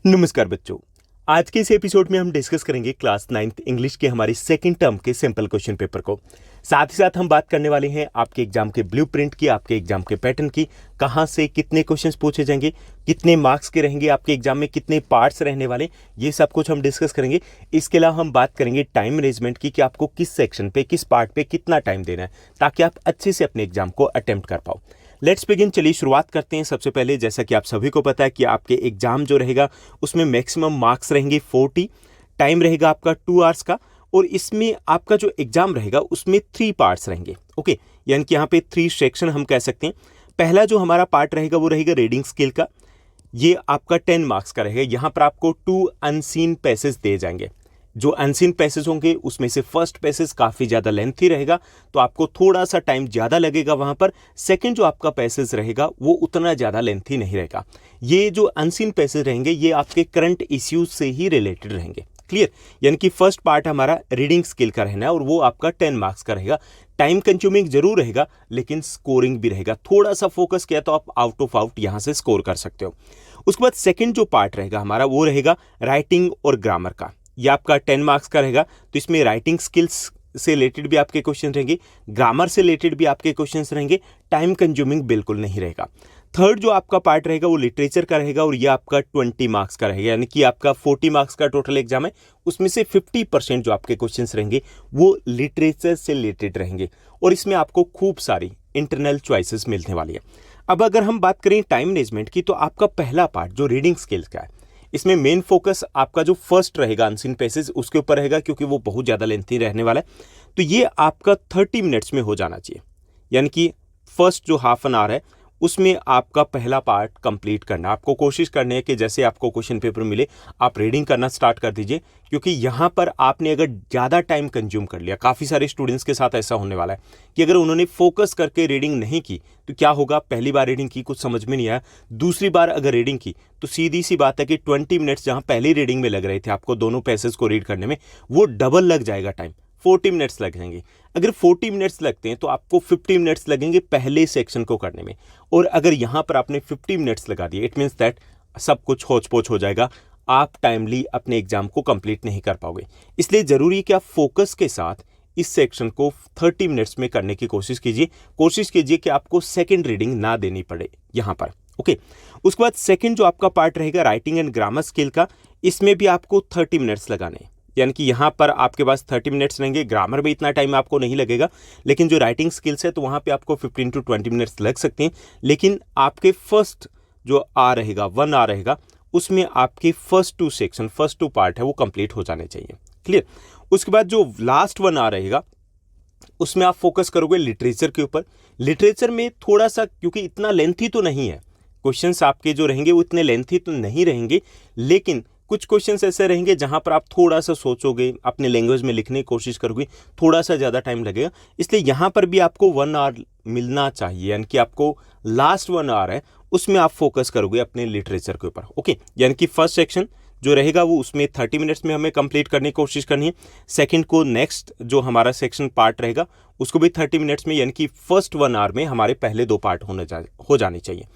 नमस्कार बच्चों। आज के इस एपिसोड में हम डिस्कस करेंगे क्लास 9th इंग्लिश के हमारे सेकंड टर्म के सिंपल क्वेश्चन पेपर को। साथ ही साथ हम बात करने वाले हैं आपके एग्जाम के ब्लूप्रिंट की, आपके एग्जाम के पैटर्न की, कहां से कितने क्वेश्चंस पूछे जाएंगे, कितने मार्क्स के रहेंगे, आपके एग्जाम में कितने पार्ट्स रहने वाले, ये सब कुछ हम डिस्कस करेंगे। इसके अलावा हम बात करेंगे टाइम मैनेजमेंट की कि आपको किस सेक्शन पे, किस पार्ट पे कितना टाइम देना है ताकि आप अच्छे से अपने एग्जाम को अटेम्प्ट कर पाओ। Let's begin. चलिए शुरुआत करते हैं। सबसे पहले जैसा कि आप सभी को पता है कि आपके एग्जाम जो रहेगा उसमें मैक्सिमम मार्क्स रहेंगे 40, टाइम रहेगा आपका 2 आवर्स का, और इसमें आपका जो एग्जाम रहेगा उसमें 3 पार्ट्स रहेंगे। ओके, यानी कि यहाँ पे 3 सेक्शन हम कह सकते हैं। पहला जो हमारा पार्ट रहेगा वो रहेगा रीडिंग स्किल का। ये आपका 10 मार्क्स का रहेगा। यहाँ पर आपको 2 अनसीन पैसेज दिए जाएंगे। जो अनसीन पैसेज होंगे उसमें से फर्स्ट पैसेज काफ़ी ज़्यादा लेंथी रहेगा तो आपको थोड़ा सा टाइम ज़्यादा लगेगा वहाँ पर। सेकंड जो आपका पैसेज रहेगा वो उतना ज़्यादा लेंथी नहीं रहेगा। ये जो अनसीन पैसेज रहेंगे ये आपके करंट इश्यूज से ही रिलेटेड रहेंगे। क्लियर? यानी कि फर्स्ट पार्ट हमारा रीडिंग स्किल का रहना है और वो आपका 10 मार्क्स का रहेगा। टाइम कंज्यूमिंग जरूर रहेगा लेकिन स्कोरिंग भी रहेगा। थोड़ा सा फोकस किया तो आप आउट ऑफ आउट यहाँ से स्कोर कर सकते हो। उसके बाद सेकंड जो पार्ट रहेगा हमारा वो रहेगा राइटिंग और ग्रामर का। ये आपका 10 मार्क्स का रहेगा तो इसमें राइटिंग स्किल्स से रिलेटेड भी आपके क्वेश्चन रहेंगे, ग्रामर से रिलेटेड भी आपके क्वेश्चंस रहेंगे। टाइम कंज्यूमिंग बिल्कुल नहीं रहेगा। थर्ड जो आपका पार्ट रहेगा वो लिटरेचर का रहेगा और ये आपका 20 मार्क्स का रहेगा। यानी कि आपका 40 मार्क्स का टोटल एग्जाम है, उसमें से 50% जो आपके क्वेश्चंस रहेंगे वो लिटरेचर से रिलेटेड रहेंगे और इसमें आपको खूब सारी इंटरनल चॉइसेस मिलने वाली है। अब अगर हम बात करें टाइम मैनेजमेंट की तो आपका पहला पार्ट जो रीडिंग स्किल्स का है इसमें मेन फोकस आपका जो फर्स्ट रहेगा अनसीन पैसेज उसके ऊपर रहेगा क्योंकि वो बहुत ज़्यादा लेंथी रहने वाला है। तो ये आपका 30 मिनट्स में हो जाना चाहिए। यानी कि फर्स्ट जो हाफ एन आवर है उसमें आपका पहला पार्ट कंप्लीट करना है। आपको कोशिश करनी है कि जैसे आपको क्वेश्चन पेपर मिले आप रीडिंग करना स्टार्ट कर दीजिए, क्योंकि यहाँ पर आपने अगर ज़्यादा टाइम कंज्यूम कर लिया, काफ़ी सारे स्टूडेंट्स के साथ ऐसा होने वाला है कि अगर उन्होंने फोकस करके रीडिंग नहीं की तो क्या होगा, पहली बार रीडिंग की कुछ समझ में नहीं आया, दूसरी बार अगर रीडिंग की तो सीधी सी बात है कि 20 मिनट्स जहाँ पहली रीडिंग में लग रहे थे आपको दोनों पैसेज को रीड करने में, वो डबल लग जाएगा टाइम, 40 मिनट्स लग जाएंगे। अगर 40 मिनट्स लगते हैं तो आपको 50 मिनट्स लगेंगे पहले सेक्शन को करने में, और अगर यहाँ पर आपने 50 मिनट्स लगा दिए इट मीन्स दैट सब कुछ होच पोच हो जाएगा, आप टाइमली अपने एग्जाम को कंप्लीट नहीं कर पाओगे। इसलिए ज़रूरी है कि आप फोकस के साथ इस सेक्शन को 30 मिनट्स में करने की कोशिश कीजिए। कोशिश कीजिए कि आपको सेकेंड रीडिंग ना देनी पड़े यहाँ पर। ओके, उसके बाद सेकेंड जो आपका पार्ट रहेगा राइटिंग एंड ग्रामर स्किल का, इसमें भी आपको 30 मिनट्स लगाने हैं। यानी कि यहाँ पर आपके पास 30 मिनट्स रहेंगे। ग्रामर में इतना टाइम आपको नहीं लगेगा, लेकिन जो राइटिंग स्किल्स है तो वहाँ पे आपको 15 to 20 मिनट्स लग सकते हैं। लेकिन आपके फर्स्ट जो आ रहेगा 1 आ रहेगा उसमें आपके फर्स्ट 2 सेक्शन, फर्स्ट 2 पार्ट है वो कंप्लीट हो जाने चाहिए। क्लियर? उसके बाद जो लास्ट 1 आ रहेगा उसमें आप फोकस करोगे लिटरेचर के ऊपर। लिटरेचर में थोड़ा सा, क्योंकि इतना लेंथी तो नहीं है, क्वेश्चंस आपके जो रहेंगे वो इतने लेंथी तो नहीं रहेंगे, लेकिन कुछ क्वेश्चंस ऐसे रहेंगे जहां पर आप थोड़ा सा सोचोगे, अपने लैंग्वेज में लिखने की कोशिश करोगे, थोड़ा सा ज़्यादा टाइम लगेगा। इसलिए यहां पर भी आपको 1 आवर मिलना चाहिए। यानी कि आपको लास्ट 1 आवर है उसमें आप फोकस करोगे अपने लिटरेचर के ऊपर। ओके, यानी कि फर्स्ट सेक्शन जो रहेगा वो उसमें 30 मिनट्स में हमें कंप्लीट करने की कोशिश करनी है। सेकंड को नेक्स्ट जो हमारा सेक्शन पार्ट रहेगा उसको भी 30 मिनट्स में, यानी कि फर्स्ट 1 आवर में हमारे पहले 2 पार्ट हो जाने चाहिए।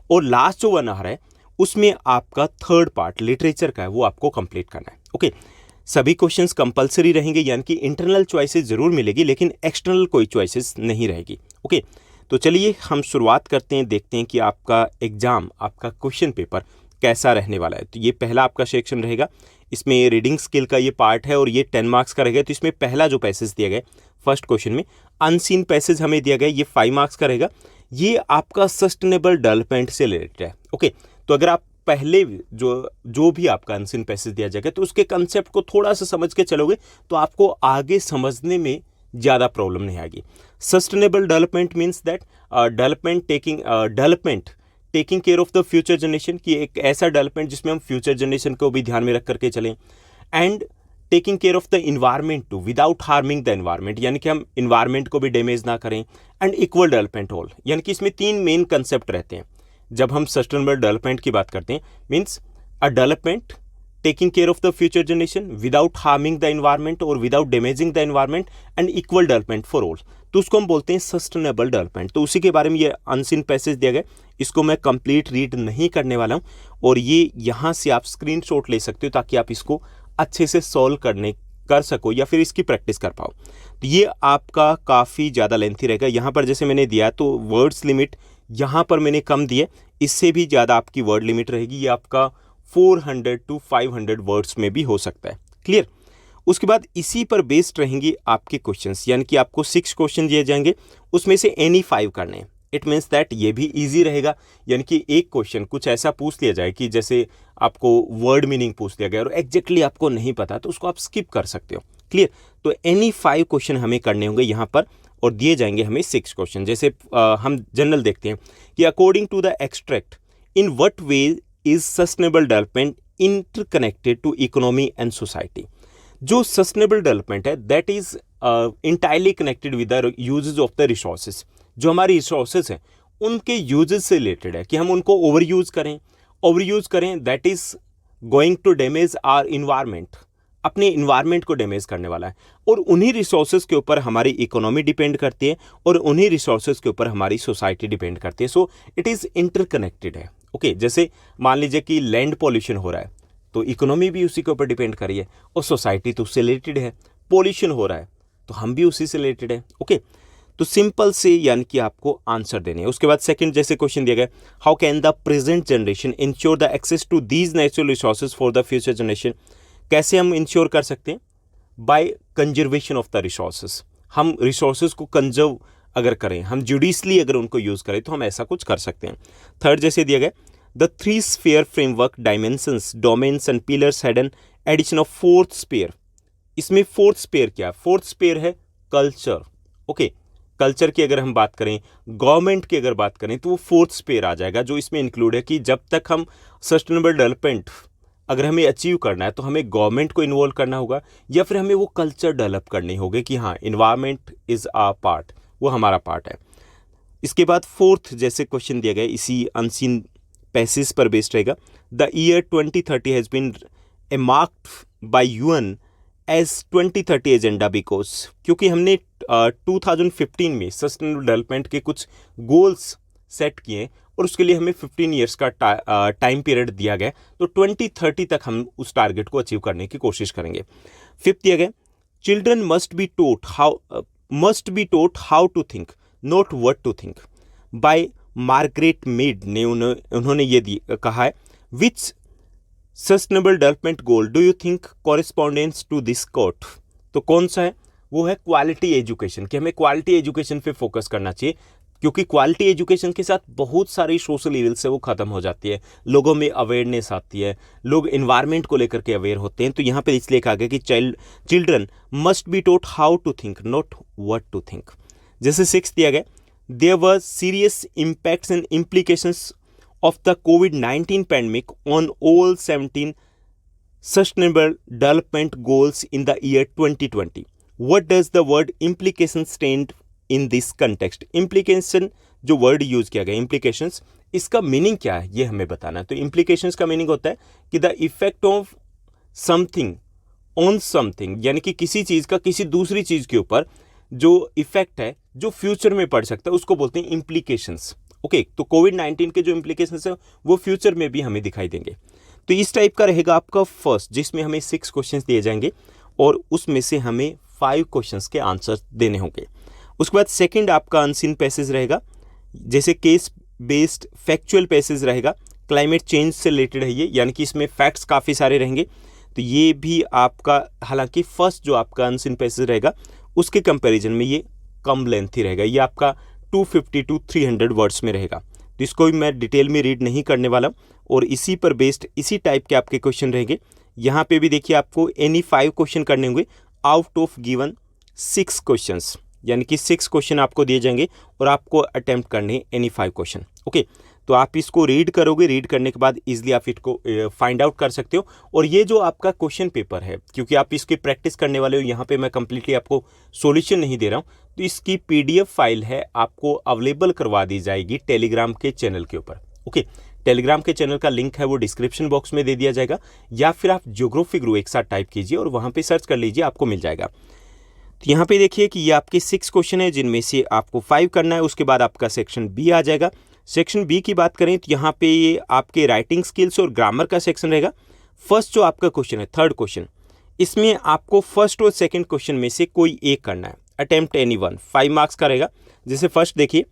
और लास्ट जो 1 आवर है उसमें आपका थर्ड पार्ट लिटरेचर का है वो आपको कंप्लीट करना है। ओके, सभी क्वेश्चंस कंपलसरी रहेंगे, यानी कि इंटरनल चॉइसेस जरूर मिलेगी लेकिन एक्सटर्नल कोई चॉइसेस नहीं रहेगी। ओके, तो चलिए हम शुरुआत करते हैं, देखते हैं कि आपका एग्जाम, आपका क्वेश्चन पेपर कैसा रहने वाला है। तो ये पहला आपका सेक्शन रहेगा, इसमें रीडिंग स्किल का ये पार्ट है और ये 10 मार्क्स का रहेगा। तो इसमें पहला जो पैसेज दिया गया फर्स्ट क्वेश्चन में अनसीन पैसेज हमें दिया गया, ये 5 मार्क्स का रहेगा। ये आपका सस्टेनेबल डेवलपमेंट से रिलेटेड है। ओके, तो अगर आप पहले जो भी आपका अनसीन पैसेज दिया जाएगा तो उसके कंसेप्ट को थोड़ा सा समझ के चलोगे तो आपको आगे समझने में ज़्यादा प्रॉब्लम नहीं आएगी। Sustainable development means that development taking care of the future generation, की एक ऐसा डेवलपमेंट जिसमें हम फ्यूचर जनरेशन को भी ध्यान में रख करके चलें, and taking care of the environment to without harming the environment, यानी कि हम इन्वायरमेंट को भी डैमेज ना करें, एंड इक्वल डेवलपमेंट ऑल। यानी कि इसमें 3 मेन कंसेप्ट रहते हैं जब हम सस्टेनेबल डेवलपमेंट की बात करते हैं। Means a development taking care of the future generation without harming the environment और without damaging the environment, and equal development for all. तो उसको हम बोलते हैं सस्टेनेबल डेवलपमेंट। तो उसी के बारे में ये अनसीन पैसेज दिया गया, इसको मैं कंप्लीट रीड नहीं करने वाला हूँ, और ये यहाँ से आप स्क्रीनशॉट ले सकते हो ताकि आप इसको अच्छे से सॉल्व कर सको या फिर इसकी प्रैक्टिस कर पाओ। तो ये आपका काफ़ी ज़्यादा लेंथी रहेगा। यहाँ पर जैसे मैंने दिया तो वर्ड्स लिमिट यहाँ पर मैंने कम दिए, इससे भी ज़्यादा आपकी वर्ड लिमिट रहेगी, ये आपका 400 to 500 वर्ड्स में भी हो सकता है। क्लियर? उसके बाद इसी पर बेस्ड रहेंगे आपके क्वेश्चंस, यानी कि आपको 6 क्वेश्चन दिए जाएंगे, उसमें से एनी 5 करने हैं। इट मीन्स दैट ये भी इजी रहेगा, यानी कि एक क्वेश्चन कुछ ऐसा पूछ लिया जाए कि जैसे आपको वर्ड मीनिंग पूछ लिया गया और एग्जैक्टली आपको नहीं पता, तो उसको आप स्किप कर सकते हो। क्लियर? तो एनी 5 क्वेश्चन हमें करने होंगे यहाँ पर, और दिए जाएंगे हमें 6 क्वेश्चन। जैसे हम जनरल देखते हैं कि according to the extract, in what way is sustainable development interconnected to economy and society. जो सस्टेनेबल डेवलपमेंट है that is entirely connected with the usages of the resources. जो हमारी रिसोर्सेज हैं उनके यूजेज से रिलेटेड है, कि हम उनको ओवर यूज करें that is going to damage our environment, अपने इन्वायरमेंट को डैमेज करने वाला है। और उन्हीं रिसोर्सेज के ऊपर हमारी इकोनॉमी डिपेंड करती है, और उन्हीं रिसोर्सेज के ऊपर हमारी सोसाइटी डिपेंड करती है। सो इट इज़ इंटरकनेक्टेड है। ओके, जैसे मान लीजिए कि लैंड पॉल्यूशन हो रहा है, तो इकोनॉमी भी उसी के ऊपर डिपेंड कर रही है, और सोसाइटी तो उससे रिलेटेड है। पॉल्यूशन हो रहा है तो हम भी उसी से रिलेटेड है। ओके, तो सिंपल से यानी कि आपको आंसर देने हैं। उसके बाद सेकंड जैसे क्वेश्चन दिया गया, how can the present generation ensure the access to these natural resources for the future generation. कैसे हम इंश्योर कर सकते हैं? By conservation of the resources. हम रिसोर्सेज को कंजर्व अगर करें, हम जुडिशली अगर उनको यूज करें, तो हम ऐसा कुछ कर सकते हैं। थर्ड जैसे दिया गया, the 3 sphere framework dimensions domains and pillars had an addition of 4th sphere. इसमें 4th स्फीयर क्या है? 4th स्फीयर है कल्चर। ओके, कल्चर की अगर हम बात करें, गवर्नमेंट की अगर बात करें, तो वो 4th स्फीयर आ जाएगा, जो इसमें इंक्लूड है कि जब तक हम सस्टेनेबल डेवलपमेंट अगर हमें अचीव करना है, तो हमें गवर्नमेंट को इन्वॉल्व करना होगा, या फिर हमें वो कल्चर डेवलप करनी होगी कि हाँ, इन्वायरमेंट इज आ पार्ट, वो हमारा पार्ट है। इसके बाद 4th जैसे क्वेश्चन दिया गया, इसी अनसीन पैसेज पर बेस्ड रहेगा, the year 2030 has been marked by UN as 2030 agenda, because क्योंकि हमने 2015 में सस्टेनेबल डेवलपमेंट के कुछ गोल्स सेट किए, और उसके लिए हमें 15 ईयर्स का टाइम पीरियड दिया गया, तो 2030 तक हम उस टारगेट को अचीव करने की कोशिश करेंगे। 5th दिया गया, children must be taught how to think not what to think, by Margaret Mead ने उन्होंने ये कहा है। Which sustainable development goal do you think correspondence to this quote. तो कौन सा है? वो है क्वालिटी एजुकेशन, कि हमें क्वालिटी एजुकेशन पे फोकस करना चाहिए, क्योंकि क्वालिटी एजुकेशन के साथ बहुत सारी सोशल इविल्स है वो ख़त्म हो जाती है, लोगों में अवेयरनेस आती है, लोग इन्वायरमेंट को लेकर के अवेयर होते हैं। तो यहाँ पे इसलिए कहा गया कि children must be taught how to think not what to think. जैसे 6th दिया गया, there were serious impacts and implications of the COVID-19 pandemic on all 17 sustainable development goals in the year 2020. What does the word implication stand in this context? Implication जो word use किया गया, implications, इसका meaning क्या है ये हमें बताना है। तो implications का मीनिंग होता है कि the effect of something on something, यानी कि किसी चीज़ का किसी दूसरी चीज़ के ऊपर जो इफेक्ट है, जो फ्यूचर में पड़ सकता है, उसको बोलते हैं implications। ओके, तो कोविड-19 के जो इम्प्लीकेशंस है वो फ्यूचर में भी हमें दिखाई देंगे। तो इस टाइप का रहेगा आपका फर्स्ट, जिसमें हमें 6 क्वेश्चंस दिए जाएंगे, और उसमें से हमें 5 क्वेश्चंस के आंसर देने होंगे। उसके बाद सेकंड आपका अनसीन पैसेज रहेगा, जैसे केस बेस्ड फैक्चुअल पैसेज रहेगा, क्लाइमेट चेंज से रिलेटेड है ये, यानी कि इसमें फैक्ट्स काफ़ी सारे रहेंगे। तो ये भी आपका, हालांकि फर्स्ट जो आपका अनसीन पैसेज रहेगा उसके कंपेरिजन में ये कम लेंथी रहेगा, ये आपका 250 to 300 वर्ड्स में रहेगा। तो इसको भी मैं डिटेल में रीड नहीं करने वाला, और इसी पर बेस्ड इसी टाइप के आपके क्वेश्चन रहेंगे। यहाँ पे भी देखिए आपको एनी 5 क्वेश्चन करने होंगे आउट ऑफ गिवन 6 क्वेश्चंस, यानी कि 6 क्वेश्चन आपको दिए जाएंगे और आपको अटेम्प्ट करने एनी 5 क्वेश्चन। ओके, तो आप इसको रीड करोगे, रीड करने के बाद इजीली आप इसको फाइंड आउट कर सकते हो। और ये जो आपका क्वेश्चन पेपर है, क्योंकि आप इसकी प्रैक्टिस करने वाले हो, यहाँ पे मैं कंप्लीटली आपको सॉल्यूशन नहीं दे रहा हूँ, तो इसकी पीडीएफ फाइल है आपको अवेलेबल करवा दी जाएगी टेलीग्राम के चैनल के ऊपर। ओके, टेलीग्राम के चैनल का लिंक है वो डिस्क्रिप्शन बॉक्स में दे दिया जाएगा, या फिर आप ज्योग्राफी गुरु एक साथ टाइप कीजिए और वहाँ पे सर्च कर लीजिए, आपको मिल जाएगा। तो यहाँ पे देखिए कि ये आपके 6 क्वेश्चन है जिनमें से आपको 5 करना है। उसके बाद आपका सेक्शन बी आ जाएगा। सेक्शन बी की बात करें तो यहाँ पे ये आपके राइटिंग स्किल्स और ग्रामर का सेक्शन रहेगा। फर्स्ट जो आपका क्वेश्चन है, थर्ड क्वेश्चन, इसमें आपको फर्स्ट और सेकंड क्वेश्चन में से कोई एक करना है। अटेम्प्ट एनी वन, 5 मार्क्स का रहेगा। जैसे फर्स्ट देखिए,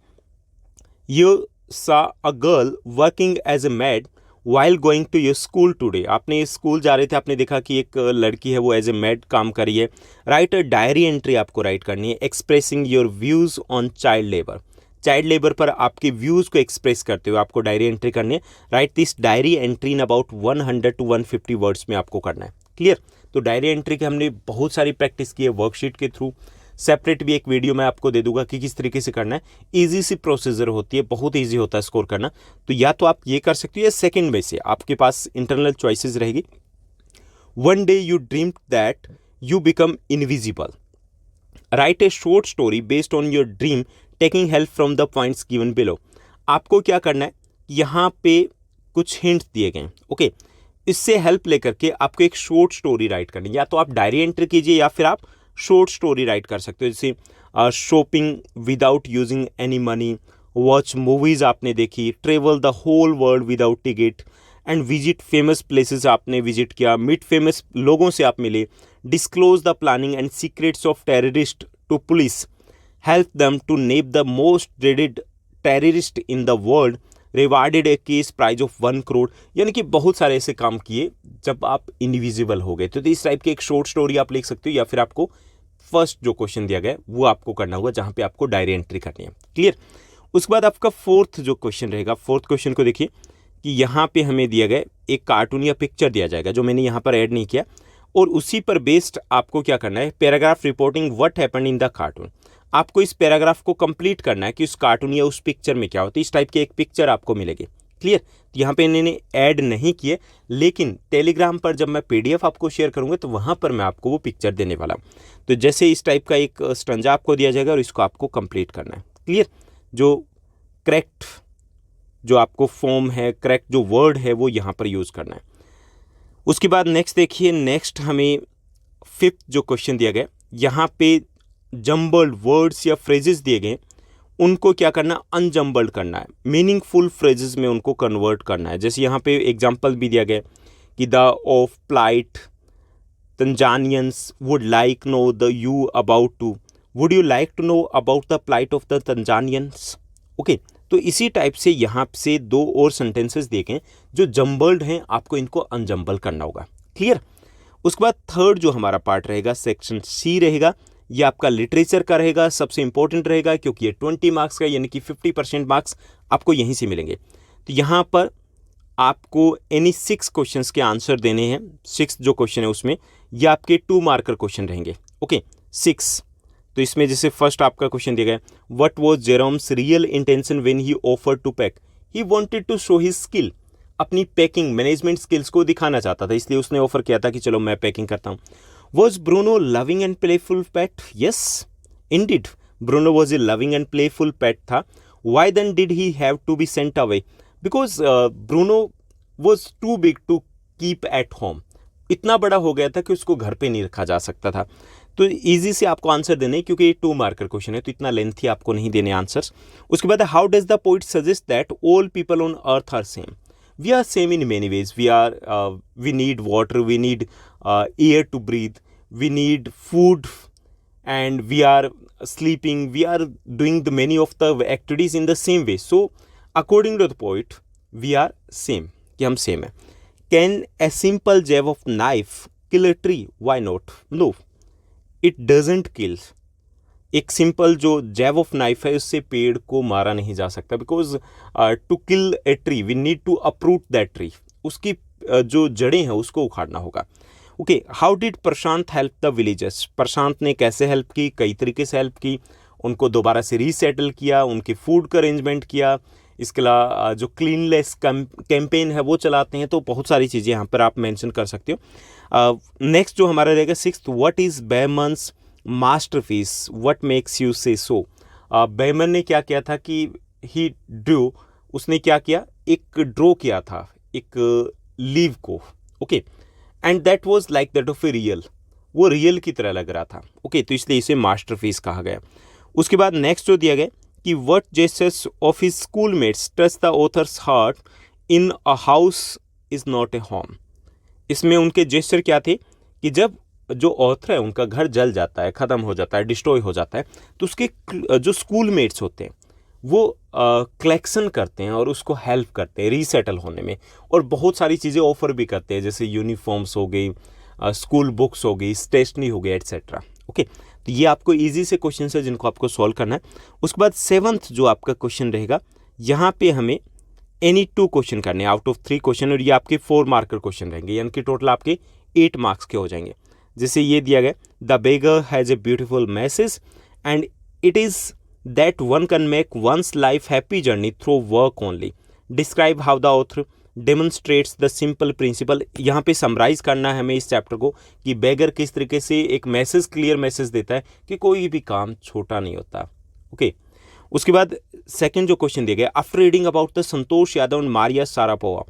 you saw a girl working as a maid while going to your school today. आपने स्कूल जा रहे थे, आपने देखा कि एक लड़की है वो एज ए मैड काम कर रही है। राइट अ डायरी एंट्री आपको राइट करनी है expressing your views on child labour. Child labour पर आपके व्यूज़ को एक्सप्रेस करते हुए आपको डायरी एंट्री करनी है। Right this diary entry in about 100 to 150 words में आपको करना है। क्लियर? तो डायरी एंट्री की हमने बहुत सारी प्रैक्टिस की है वर्कशीट के थ्रू। सेपरेट भी एक वीडियो मैं आपको दे दूंगा कि किस तरीके से करना है। ईजी सी प्रोसीजर होती है, बहुत ईजी होता है स्कोर करना। तो या तो आप ये कर सकते हो या सेकंड में से आपके पास इंटरनल चॉइसेस रहेगी। One day you dreamed that you become invisible. Right A short story based on your dream taking help from the points given below. आपको क्या करना है, यहाँ पे कुछ हिंट दिए गए हैं। ओके, इससे हेल्प लेकर के आपको एक शॉर्ट स्टोरी राइट करनी है। या तो आप डायरी एंट्री कीजिए या फिर आप शॉर्ट स्टोरी राइट कर सकते हो। जैसे shopping without using any money, watch movies आपने देखी, travel the whole world without ticket and visit famous places आपने विजिट किया, मीट फेमस लोगों से आप मिले, disclose the planning and secrets of terrorist to police, help them to name the most dreaded terrorist in the world, rewarded a cash prize of 1 crore. यानी कि बहुत सारे ऐसे काम किए जब आप इनविजिबल हो गए। तो इस टाइप की एक शॉर्ट स्टोरी आप लिख सकते हो। या फिर आपको फर्स्ट जो क्वेश्चन दिया गया है वो आपको करना होगा, जहां पे आपको डायरी एंट्री करनी है। क्लियर? उसके बाद आपका फोर्थ जो क्वेश्चन रहेगा, फोर्थ क्वेश्चन को देखिए कि यहाँ पे हमें दिया गया एक कार्टून या पिक्चर दिया जाएगा जो मैंने यहाँ पर ऐड नहीं किया, और उसी पर बेस्ड आपको क्या करना है, paragraph reporting what happened in the cartoon. आपको इस पैराग्राफ को कंप्लीट करना है कि उस कार्टून या उस पिक्चर में क्या होता है। इस टाइप की एक पिक्चर आपको मिलेगी। क्लियर? तो यहाँ पे इन्होंने ऐड नहीं किए, लेकिन टेलीग्राम पर जब मैं पीडीएफ आपको शेयर करूंगा तो वहाँ पर मैं आपको वो पिक्चर देने वाला हूँ। तो जैसे इस टाइप का एक स्टंजा आपको दिया जाएगा और इसको आपको कंप्लीट करना है। क्लियर? जो करेक्ट जो आपको फॉर्म है, करेक्ट जो वर्ड है वो यहाँ पर यूज़ करना है। उसके बाद नेक्स्ट देखिए, नेक्स्ट हमें फिफ्थ जो क्वेश्चन दिया गया, यहाँ पे जम्बल्ड वर्ड्स या फ्रेजेस दिए गए, उनको क्या करना, अनजम्बल्ड करना है, मीनिंगफुल फ्रेजेस में उनको कन्वर्ट करना है। जैसे यहाँ पे एग्जांपल भी दिया गया कि the of plight Tanzanians would like know the you about to, would you like to know about the plight of the Tanzanians. Okay, तो इसी टाइप से यहाँ से 2 और सेंटेंसेस दिए गए जो जम्बल्ड हैं, आपको इनको अनजम्बल करना होगा। क्लियर? उसके बाद थर्ड जो हमारा पार्ट रहेगा, सेक्शन सी रहेगा। ये आपका लिटरेचर का रहेगा, सबसे इंपॉर्टेंट रहेगा क्योंकि ये 20 मार्क्स का, यानी कि 50% मार्क्स आपको यहीं से मिलेंगे। तो यहाँ पर आपको एनी 6 क्वेश्चंस के आंसर देने हैं। 6 जो क्वेश्चन है उसमें ये आपके 2 मार्कर क्वेश्चन रहेंगे। ओके, 6। तो इसमें जैसे फर्स्ट आपका क्वेश्चन दिया गया, what was Jerome's real intention when he offered to pack, he wanted to show his skill. अपनी पैकिंग मैनेजमेंट स्किल्स को दिखाना चाहता था, इसलिए उसने ऑफर किया था कि चलो मैं पैकिंग करता हूँ। Was Bruno loving and playful pet? Yes, indeed. Bruno was a loving and playful pet था. Why then did he have to be sent away? Because Bruno was too big to keep at home. इतना बड़ा हो गया था कि उसको घर पे नहीं रखा जा सकता था। तो इजी से आपको आंसर देने, क्योंकि ये 2 मार्कर क्वेश्चन है तो इतना लेंथी आपको नहीं देने आंसर्स। उसके बाद how does the poet suggest that all people on earth are same. We are same in many ways. We need water, we need air to breathe, we need food, and we are sleeping, we are doing the many of the activities in the same way. So according to the poet, we are same, कि हम same है। Can a simple jab of knife kill a tree? Why not? No, it doesn't kill. एक simple जो जैब of knife है उससे पेड़ को मारा नहीं जा सकता, because to kill a tree we need to uproot that tree. उसकी जो जड़ें हैं उसको उखाड़ना होगा। Okay, how did Prashant help the villagers. Prashant ने कैसे हेल्प की, कई तरीके से हेल्प की। उनको दोबारा से रीसेटल किया, उनके फूड का अरेंजमेंट किया, इसके अलावा जो क्लीनलेस कैंपेन है वो चलाते हैं। तो बहुत सारी चीज़ें यहाँ पर आप मेंशन कर सकते हो। नेक्स्ट जो हमारा रहेगा 6th, what is Behrman's masterpiece, what makes you say so. Beaman ने क्या किया था कि ही ड्रू, उसने क्या किया, एक ड्रॉ किया था एक लीव को। Okay, and that was like that of a real. वो रियल की तरह लग रहा था। ओके, तो इसलिए इसे मास्टरपीस कहा गया। उसके बाद नेक्स्ट जो दिया गया कि what gestures of his schoolmates touch the author's heart in a house is not a home. इसमें उनके जेस्चर क्या थे कि जब जो ऑथर है उनका घर जल जाता है, ख़त्म हो जाता है, डिस्ट्रॉय हो जाता है, तो उसके जो स्कूलमेट्स होते हैं वो कलेक्शन करते हैं और उसको हेल्प करते हैं रीसेटल होने में, और बहुत सारी चीज़ें ऑफर भी करते हैं, जैसे यूनिफॉर्म्स हो गई, स्कूल बुक्स हो गई, स्टेशनरी हो गई, एट्सेट्रा। ओके, तो ये आपको इजी से क्वेश्चन है जिनको आपको सॉल्व करना है। उसके बाद 7th जो आपका क्वेश्चन रहेगा, यहाँ पे हमें एनी 2 क्वेश्चन करने हैं आउट ऑफ 3 क्वेश्चन, और ये आपके 4 मार्कर क्वेश्चन रहेंगे, यानी कि टोटल आपके 8 मार्क्स के हो जाएंगे। जैसे ये दिया गया, the beggar has a beautiful message and it is that one can make one's life happy journey through work only. Describe how the author demonstrates the simple principal. यहाँ पे समराइज करना है हमें इस चैप्टर को कि बेगर किस तरीके से एक मैसेज, क्लियर मैसेज देता है कि कोई भी काम छोटा नहीं होता। ओके, उसके बाद सेकंड जो क्वेश्चन दिया गया, after reading about the Santosh Yadav and Maria Sharapova,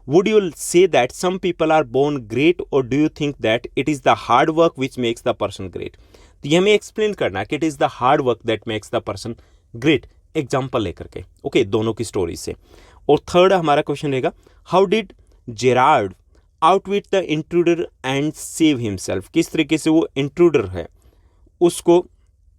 would you say that some people are born great or do you think that it is the hard work which makes the person great? तो ये हमें explain करना है कि it is the hard work that makes the person great, example लेकर के। Okay, दोनों की स्टोरी से। और थर्ड हमारा क्वेश्चन रहेगा, how did Gerard outwit the intruder and save himself. किस तरीके से वो इंट्रूडर है उसको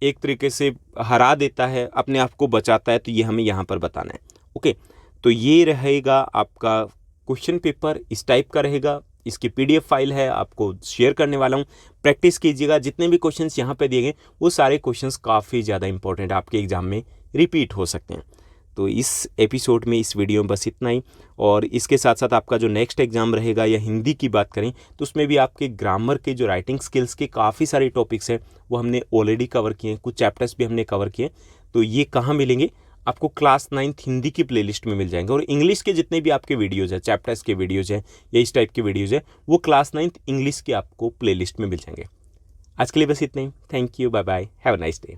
एक तरीके से हरा देता है, अपने आप को बचाता है, तो ये हमें यहाँ पर बताना है। ओके, तो ये रहेगा आपका क्वेश्चन पेपर, इस टाइप का रहेगा। इसकी पीडीएफ फाइल है, आपको शेयर करने वाला हूँ, प्रैक्टिस कीजिएगा। जितने भी क्वेश्चंस यहाँ पे दिए गए वो सारे क्वेश्चंस काफ़ी ज़्यादा इंपॉर्टेंट आपके एग्जाम में रिपीट हो सकते हैं। तो इस एपिसोड में, इस वीडियो में बस इतना ही। और इसके साथ साथ आपका जो नेक्स्ट एग्जाम रहेगा, या हिंदी की बात करें तो उसमें भी आपके ग्रामर के जो राइटिंग स्किल्स के काफ़ी सारे टॉपिक्स हैं वो हमने ऑलरेडी कवर किए हैं, कुछ चैप्टर्स भी हमने कवर किए। तो ये कहाँ मिलेंगे आपको? क्लास 9th हिंदी की प्लेलिस्ट में मिल जाएंगे। और इंग्लिश के जितने भी आपके वीडियोज़ हैं, चैप्टर्स के वीडियोज़ हैं या इस टाइप के वीडियोज़ हैं, वो क्लास 9th इंग्लिश के आपको प्लेलिस्ट में मिल जाएंगे। आज के लिए बस इतना ही। Thank you, bye bye, have a nice day.